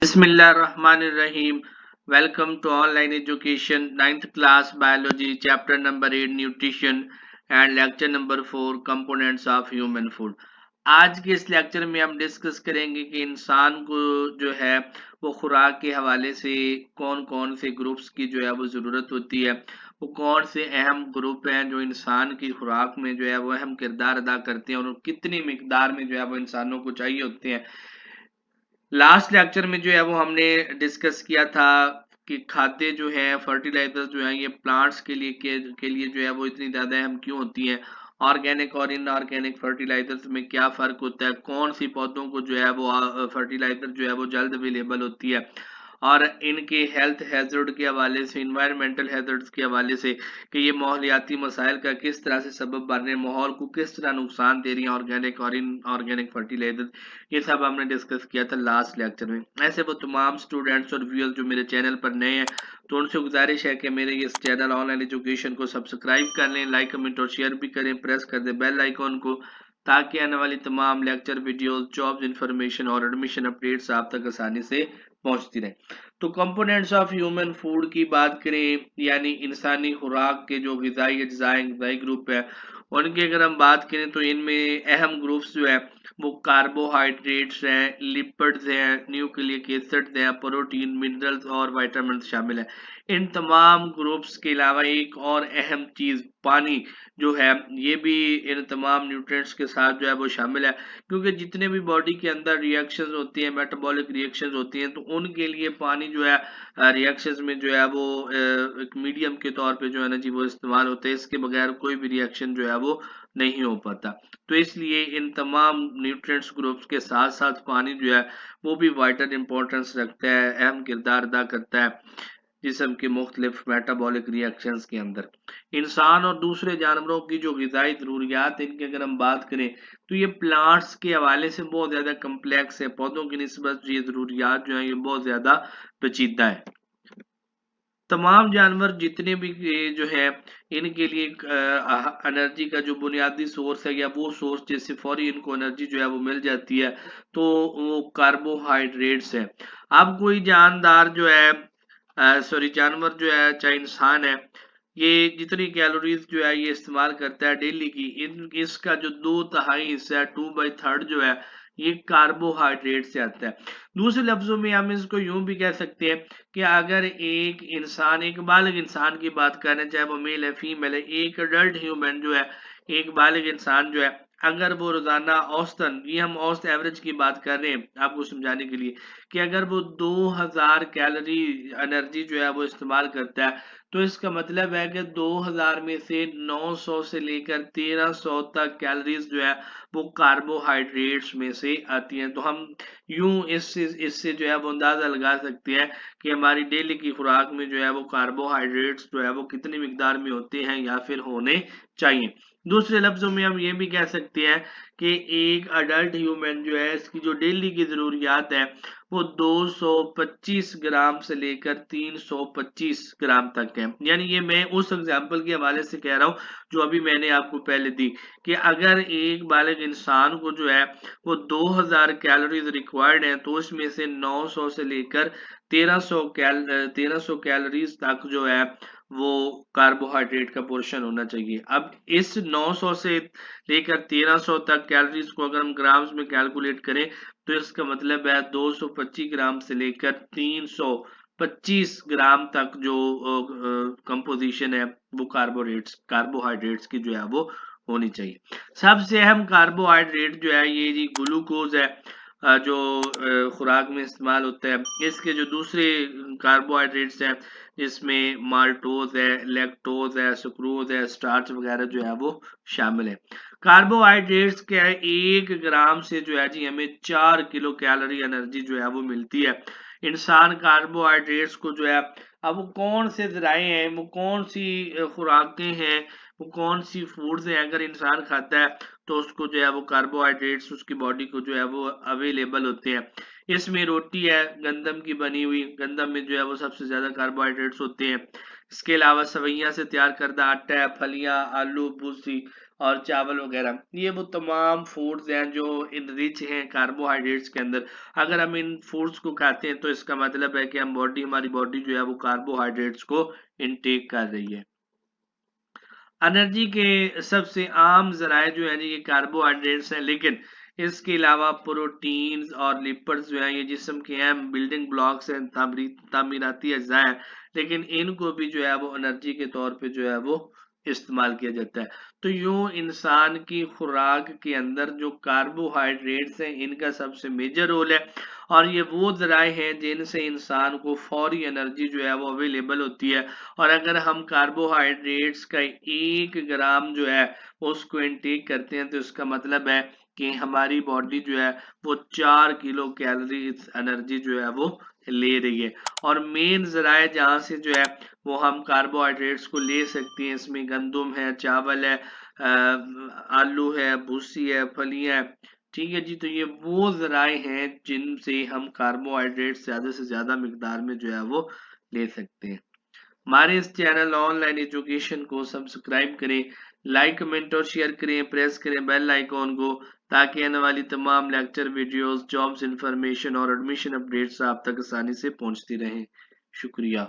Bismillahirrahmanirrahim. Welcome to online education, ninth class biology, chapter number 8 nutrition and lecture number 4 components of human food. आज के इस lecture में हम discuss करेंगे कि इंसान को जो है वो खुराक के हवाले से कौन कौन से ग्रुप्स की जो है वो ज़रूरत होती है, वो कौन से अहम ग्रुप हैं जो इंसान की खुराक में जो है वो अहम किरदार अदा करते हैं और कितनी मिकदार में जो है वो इंसानों को चाहिए होते हैं। लास्ट लेक्चर में जो है वो हमने डिस्कस किया था कि खाद्य जो है फर्टिलाइजर जो है ये प्लांट्स के लिए जो है वो इतनी ज़्यादा अहम क्यों होती है, ऑर्गेनिक और इनऑर्गेनिक फर्टिलाइजर्स में क्या फ़र्क होता है, कौन सी पौधों को जो है वो फर्टिलाइजर जो है वो जल्द अवेलेबल होती है और इनके हेल्थ हैजर्ड के हवाले से, इन्वायरमेंटल हैजर्ड्स के हवाले से कि ये माहौलियाती मसाइल का किस तरह से सबब बन रहे हैं, माहौल को किस तरह नुकसान दे रही हैं ऑर्गेनिक और इनऑर्गेनिक फर्टिलाइजर। ये सब हमने डिस्कस किया था लास्ट लेक्चर में। ऐसे वो तमाम स्टूडेंट्स और व्यूअर्स जो मेरे चैनल पर नए हैं तो उनसे गुजारिश है कि मेरे इस चैनल ऑनलाइन एजुकेशन को सब्सक्राइब कर लें, लाइक कमेंट और शेयर भी करें, प्रेस कर दें बेल आइकॉन को ताकि आने वाली तमाम लेक्चर वीडियोस, जॉब्स इंफॉर्मेशन और एडमिशन अपडेट्स आप तक आसानी से पहुंचती रहे। तो कंपोनेंट्स ऑफ ह्यूमन फूड की बात करें यानी इंसानी खुराक के जो ग़िज़ाई ग्रुप है उनकी अगर हम बात करें तो इनमें अहम ग्रुप्स जो है वो कार्बोहाइड्रेट्स हैं, लिपिड्स हैं, न्यूक्लिक एसिड्स हैं, प्रोटीन, मिनरल्स और विटामिन शामिल है। इन तमाम ग्रुप्स के अलावा एक और अहम चीज़ पानी जो है ये भी इन तमाम न्यूट्रिएंट्स के साथ जो है वो शामिल है, क्योंकि जितने भी बॉडी के अंदर रिएक्शंस होती हैं, मेटाबॉलिक रिएक्शंस होती हैं, तो उनके लिए पानी जो है रिएक्शंस में जो है वो एक मीडियम के तौर पे जो है ना जी वो इस्तेमाल होता है। इसके बगैर कोई भी रिएक्शन जो है वो नहीं हो पाता। तो इसलिए इन तमाम न्यूट्रिएंट्स ग्रुप्स के साथ साथ पानी जो है वो भी वाइटल इंपॉर्टेंस रखता है, अहम किरदार अदा करता है जिस्म के मुख्तलिफ मेटाबॉलिक रिएक्शंस के अंदर। इंसान और दूसरे जानवरों की जो ग़िज़ाई ज़रूरियात है इनकी अगर हम बात करें तो ये प्लांट्स के हवाले से बहुत ज़्यादा कम्प्लेक्स है। पौधों की निस्बत ये ज़रूरियात जो हैं ये बहुत ज़्यादा पेचीदा है। तमाम जानवर जितने भी जो है इनके लिए एनर्जी का जो बुनियादी सोर्स है या वो सोर्स जैसे फौरी इनको एनर्जी जो है वो मिल जाती है तो वो कार्बोहाइड्रेट्स है। अब कोई जानदार जो है सॉरी जानवर जो है चाहे इंसान है, ये जितनी कैलोरीज जो है ये इस्तेमाल करता है डेली की, इन इसका जो 2/3 हिस्सा है, 2/3 जो है ये कार्बोहाइड्रेट से आता है। दूसरे लफ्जों में हम इसको यूं भी कह सकते हैं कि अगर एक इंसान, एक बालिग इंसान की बात करें, चाहे वो मेल है फीमेल है, एक अडल्ट ह्यूमन जो है, एक बालिग इंसान जो है, अगर वो रोजाना औसतन, ये हम औसत एवरेज की बात कर रहे हैं आपको समझाने के लिए, कि अगर वो 2000 कैलोरी एनर्जी जो है वो इस्तेमाल करता है तो इसका मतलब है कि 2000 में से 900 से लेकर 1300 तक कैलोरीज जो है वो कार्बोहाइड्रेट्स में से आती हैं। तो हम यूं इससे जो है वो अंदाजा लगा सकते हैं कि हमारी डेली की खुराक में जो है वो कार्बोहाइड्रेट्स जो है वो कितनी मिकदार में होते हैं या फिर होने चाहिए। दूसरे लफ्जों में हम ये भी कह सकते हैं कि एक अडल्ट ह्यूमन जो है इसकी जो डेली की ज़रूरियात है वो 225 ग्राम से लेकर 325 ग्राम तक है। यानी ये मैं उस एग्जांपल के हवाले से कह रहा हूँ जो अभी मैंने आपको पहले दी, कि अगर एक बालिग इंसान को जो है वो 2000 कैलोरीज रिक्वायर्ड है तो उसमें से 900 से लेकर 1300 कैलोरीज तक जो है वो कार्बोहाइड्रेट का पोर्शन होना चाहिए। अब इस 900 से लेकर 1300 तक कैलोरीज को अगर हम ग्राम्स में कैलकुलेट करें तो इसका मतलब है 225 ग्राम से लेकर 325 ग्राम तक जो कंपोजिशन है वो कार्बोहाइड्रेट्स की जो है वो होनी चाहिए। सबसे अहम कार्बोहाइड्रेट जो है ये जी ग्लूकोज है, जो खुराक में इस्तेमाल होता है। इसके जो दूसरे कार्बोहाइड्रेट्स हैं जिसमें माल्टोज है, लैक्टोज है, सुक्रोज है, स्टार्च वगैरह जो है वो शामिल है। कार्बोहाइड्रेट्स क्या है, 1 ग्राम से जो है जी हमें 4 किलो कैलोरी एनर्जी जो है वो मिलती है। इंसान कार्बोहाइड्रेट्स को जो है, अब वो कौन से ज़राए हैं, वो कौन सी खुराकें हैं, वो कौन सी फूड्स हैं, अगर इंसान खाता है तो उसको जो है वो कार्बोहाइड्रेट्स उसकी बॉडी को जो है वो अवेलेबल होते हैं। इसमें रोटी है गंदम की बनी हुई, गंदम में जो है वो सबसे ज़्यादा कार्बोहाइड्रेट्स होते हैं। इसके अलावा सवैयां से तैयार करदा आटा है, फलियां, आलू, भूसी और चावल वगैरह, ये वो तमाम फूड्स हैं जो इन रिच हैं कार्बोहाइड्रेट्स के अंदर। अगर हम इन फूड्स को खाते हैं तो इसका मतलब है कि हमारी बॉडी जो है वो कार्बोहाइड्रेट्स को इनटेक कर रही है। एनर्जी के सबसे आम जराए जो है ये कार्बोहाइड्रेट्स हैं, लेकिन इसके अलावा प्रोटीन्स और लिपिड्स जो है ये जिस्म के अहम बिल्डिंग ब्लॉक्स हैं, तामीराती अज्जा हैं, लेकिन इनको भी जो है वो एनर्जी के तौर पे जो है वो इस्तेमाल किया जाता है। तो यूं इंसान की खुराक के अंदर जो कार्बोहाइड्रेट्स हैं इनका सबसे मेजर रोल है, और ये वो जराए हैं जिनसे इंसान को फौरी एनर्जी जो है वो अवेलेबल होती है। और अगर हम कार्बोहाइड्रेट्स का 1 ग्राम जो है उसको इनटेक करते हैं तो इसका मतलब है कि हमारी बॉडी जो है वो 4 किलो कैलोरी एनर्जी जो है वो ले रही है। और मेन जराए जहाँ से जो है वो हम कार्बोहाइड्रेट्स को ले सकते हैं, इसमें गंदम है, चावल है, आलू है, भूसी है, फलियां है। ठीक है जी, तो ये वो जराए हैं जिनसे हम कार्बोहाइड्रेट ज्यादा से ज्यादा मिकदार में जो है वो ले सकते हैं। हमारे इस चैनल ऑनलाइन एजुकेशन को सब्सक्राइब करें, लाइक कमेंट और शेयर करें, प्रेस करें बेल आइकॉन को, ताकि आने वाली तमाम लेक्चर वीडियोस, जॉब्स इंफॉर्मेशन और एडमिशन अपडेट्स आप तक आसानी से पहुंचती रहें। शुक्रिया।